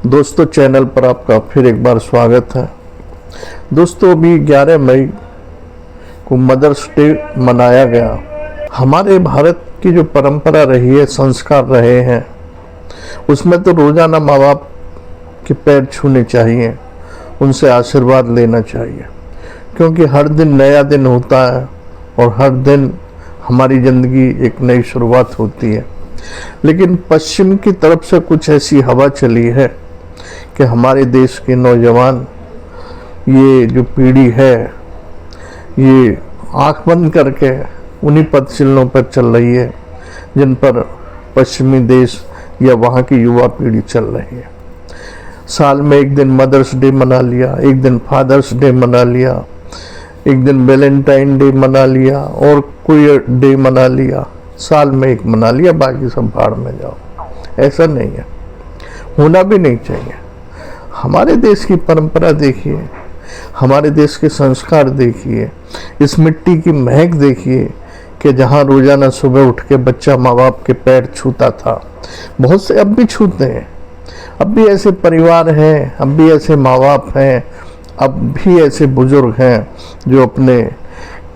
दोस्तों, चैनल पर आपका फिर एक बार स्वागत है। दोस्तों, अभी 11 मई को मदर्स डे मनाया गया। हमारे भारत की जो परंपरा रही है, संस्कार रहे हैं, उसमें तो रोज़ाना माँ बाप के पैर छूने चाहिए, उनसे आशीर्वाद लेना चाहिए, क्योंकि हर दिन नया दिन होता है और हर दिन हमारी ज़िंदगी एक नई शुरुआत होती है। लेकिन पश्चिम की तरफ से कुछ ऐसी हवा चली है कि हमारे देश के नौजवान, ये जो पीढ़ी है, ये आंख बंद करके उन्हीं पदचिह्नों पर चल रही है जिन पर पश्चिमी देश या वहाँ की युवा पीढ़ी चल रही है। साल में एक दिन मदर्स डे मना लिया, एक दिन फादर्स डे मना लिया, एक दिन वैलेंटाइन डे मना लिया और कोई डे मना लिया, साल में एक मना लिया, बाकी सब भाड़ में जाओ। ऐसा नहीं है, होना भी नहीं चाहिए। हमारे देश की परंपरा देखिए, हमारे देश के संस्कार देखिए, इस मिट्टी की महक देखिए कि जहाँ रोज़ाना सुबह उठ के बच्चा माँ बाप के पैर छूता था। बहुत से अब भी छूते हैं, अब भी ऐसे परिवार हैं, अब भी ऐसे माँ बाप हैं, अब भी ऐसे बुजुर्ग हैं जो अपने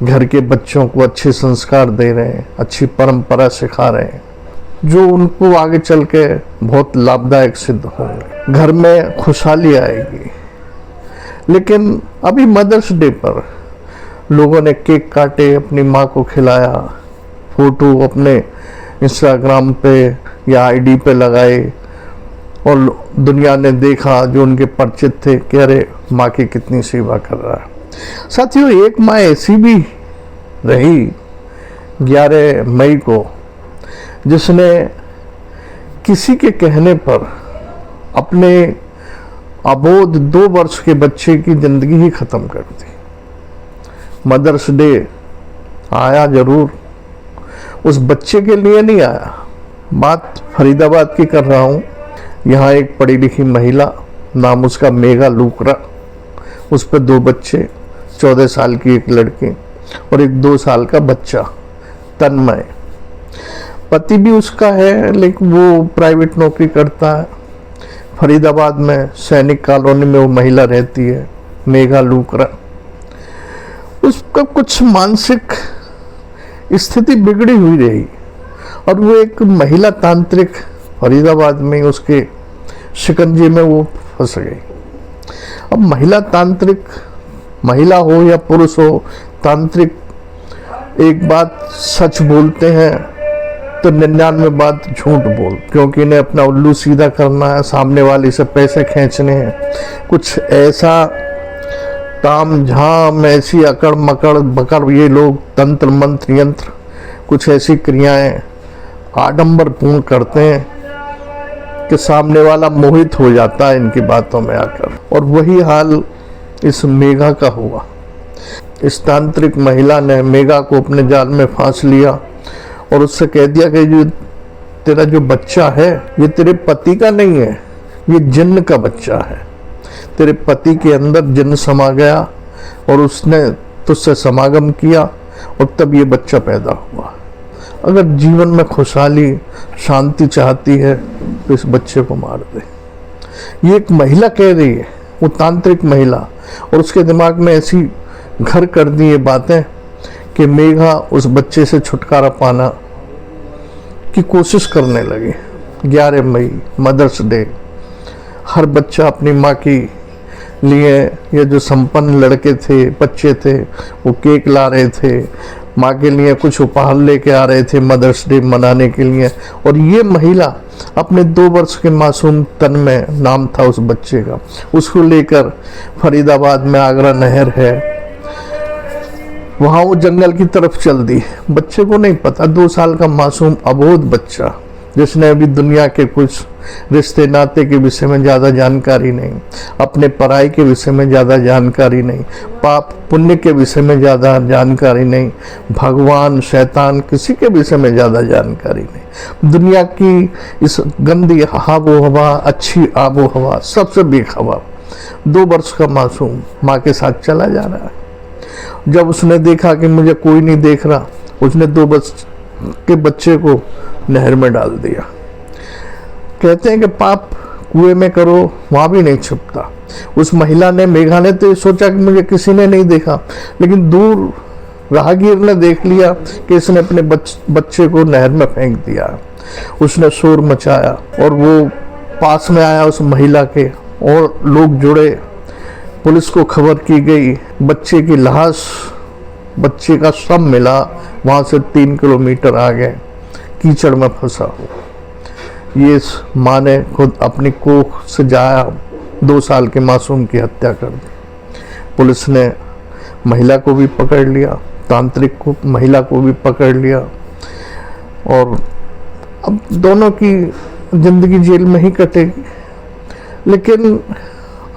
घर के बच्चों को अच्छे संस्कार दे रहे हैं, अच्छी परंपरा सिखा रहे हैं, जो उनको आगे चल के बहुत लाभदायक सिद्ध होंगे। घर में खुशहाली आएगी। लेकिन अभी मदर्स डे पर लोगों ने केक काटे, अपनी माँ को खिलाया, फोटो अपने इंस्टाग्राम पे या आईडी पे लगाए और दुनिया ने देखा, जो उनके परिचित थे, कि अरे माँ की कितनी सेवा कर रहा है। साथियों, एक माँ ऐसी भी रही 11 मई को जिसने किसी के कहने पर अपने अबोध 2 वर्ष के बच्चे की जिंदगी ही खत्म कर दी। मदर्स डे आया जरूर, उस बच्चे के लिए नहीं आया। बात फरीदाबाद की कर रहा हूँ। यहाँ एक पढ़ी लिखी महिला, नाम उसका मेघा लूकरा, उस पर 2 बच्चे, 14 साल की एक लड़की और एक 2 साल का बच्चा तन्मय। पति भी उसका है, लेकिन वो प्राइवेट नौकरी करता है। फरीदाबाद में सैनिक कॉलोनी में वो महिला रहती है, मेघा लूकरा। उसका कुछ मानसिक स्थिति बिगड़ी हुई रही और वो एक महिला तांत्रिक फरीदाबाद में उसके शिकंजे में वो फंस गई। अब महिला तांत्रिक, महिला हो या पुरुष हो, तांत्रिक एक बात सच बोलते हैं तो 99 बात झूठ बोल, क्योंकि इन्हें अपना उल्लू सीधा करना है, सामने वाले से पैसे खींचने हैं। कुछ ऐसा ताम झाम, ऐसी अकड़ मकड़ बकड़, ये लोग तंत्र मंत्र यंत्र, कुछ ऐसी क्रियाएं आडंबर पूर्ण करते हैं कि सामने वाला मोहित हो जाता है इनकी बातों में आकर। और वही हाल इस मेघा का हुआ। इस तांत्रिक महिला ने मेघा को अपने जाल में फांस लिया और उससे कह दिया कि जो तेरा जो बच्चा है, ये तेरे पति का नहीं है, ये जिन्न का बच्चा है। तेरे पति के अंदर जिन्न समा गया और उसने तुझसे समागम किया और तब ये बच्चा पैदा हुआ। अगर जीवन में खुशहाली शांति चाहती है तो इस बच्चे को मार दे। ये एक महिला कह रही है, वो तांत्रिक महिला, और उसके दिमाग में ऐसी घर कर दी ये बातें कि मेघा उस बच्चे से छुटकारा पाना की कोशिश करने लगी। 11 मई मदर्स डे, हर बच्चा अपनी माँ की लिए, ये जो संपन्न लड़के थे, बच्चे थे, वो केक ला रहे थे, माँ के लिए कुछ उपहार लेके आ रहे थे मदर्स डे मनाने के लिए। और ये महिला अपने 2 वर्ष के मासूम तन्मय, नाम था उस बच्चे का, उसको लेकर फरीदाबाद में आगरा नहर है, वहाँ वो जंगल की तरफ चल दी। बच्चे को नहीं पता, 2 साल का मासूम अबोध बच्चा, जिसने अभी दुनिया के कुछ रिश्ते नाते के विषय में ज़्यादा जानकारी नहीं, अपने पढ़ाई के विषय में ज़्यादा जानकारी नहीं, पाप पुण्य के विषय में ज़्यादा जानकारी नहीं, भगवान शैतान किसी के विषय में ज़्यादा जानकारी नहीं, दुनिया की इस गंदी आबो हवा, अच्छी आबो हवा, सबसे बेखबर 2 वर्ष का मासूम माँ के साथ चला जा रहा है। जब उसने देखा कि मुझे कोई नहीं देख रहा, उसने 2 वर्ष के बच्चे को नहर में डाल दिया। कहते हैं कि पाप कुएं में करो वहाँ भी नहीं छिपता। उस महिला ने, मेघा ने तो सोचा कि मुझे किसी ने नहीं देखा, लेकिन दूर राहगीर ने देख लिया कि इसने अपने बच्चे को नहर में फेंक दिया। उसने शोर मचाया और वो पास में आया उस महिला के, और लोग जुड़े, पुलिस को खबर की गई। बच्चे की लाश, बच्चे का शव मिला वहाँ से 3 किलोमीटर आगे कीचड़ में फंसा हो। ये इस माँ ने खुद अपनी कोख से जाया 2 साल के मासूम की हत्या कर दी। पुलिस ने महिला को भी पकड़ लिया, तांत्रिक को, महिला को भी पकड़ लिया, और अब दोनों की जिंदगी जेल में ही कटेगी। लेकिन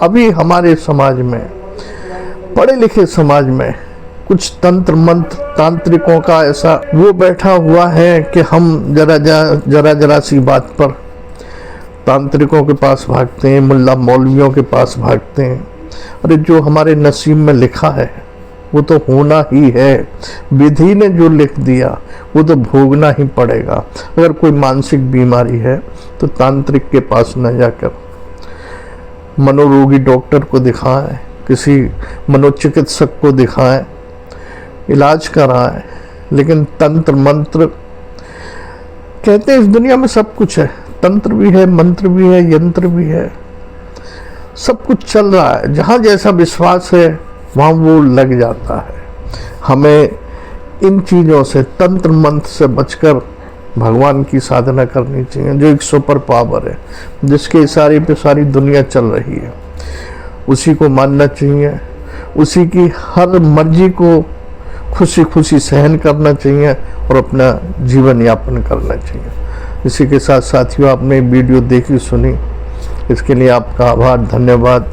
अभी हमारे समाज में, पढ़े लिखे समाज में, कुछ तंत्र मंत्र तांत्रिकों का ऐसा वो बैठा हुआ है कि हम जरा सी बात पर तांत्रिकों के पास भागते हैं, मुल्ला मौलवियों के पास भागते हैं। अरे जो हमारे नसीब में लिखा है वो तो होना ही है। विधि ने जो लिख दिया वो तो भोगना ही पड़ेगा। अगर कोई मानसिक बीमारी है तो तांत्रिक के पास न जाकर मनोरोगी डॉक्टर को दिखाएं, किसी मनोचिकित्सक को दिखाएं, इलाज कराएं। लेकिन तंत्र मंत्र, कहते हैं इस दुनिया में सब कुछ है, तंत्र भी है, मंत्र भी है, यंत्र भी है, सब कुछ चल रहा है। जहाँ जैसा विश्वास है वहाँ वो लग जाता है। हमें इन चीज़ों से, तंत्र मंत्र से बचकर भगवान की साधना करनी चाहिए, जो एक सुपर पावर है, जिसके इशारे पे सारी दुनिया चल रही है। उसी को मानना चाहिए, उसी की हर मर्जी को खुशी खुशी सहन करना चाहिए और अपना जीवन यापन करना चाहिए। इसी के साथ साथियों, आपने वीडियो देखी सुनी, इसके लिए आपका आभार, धन्यवाद।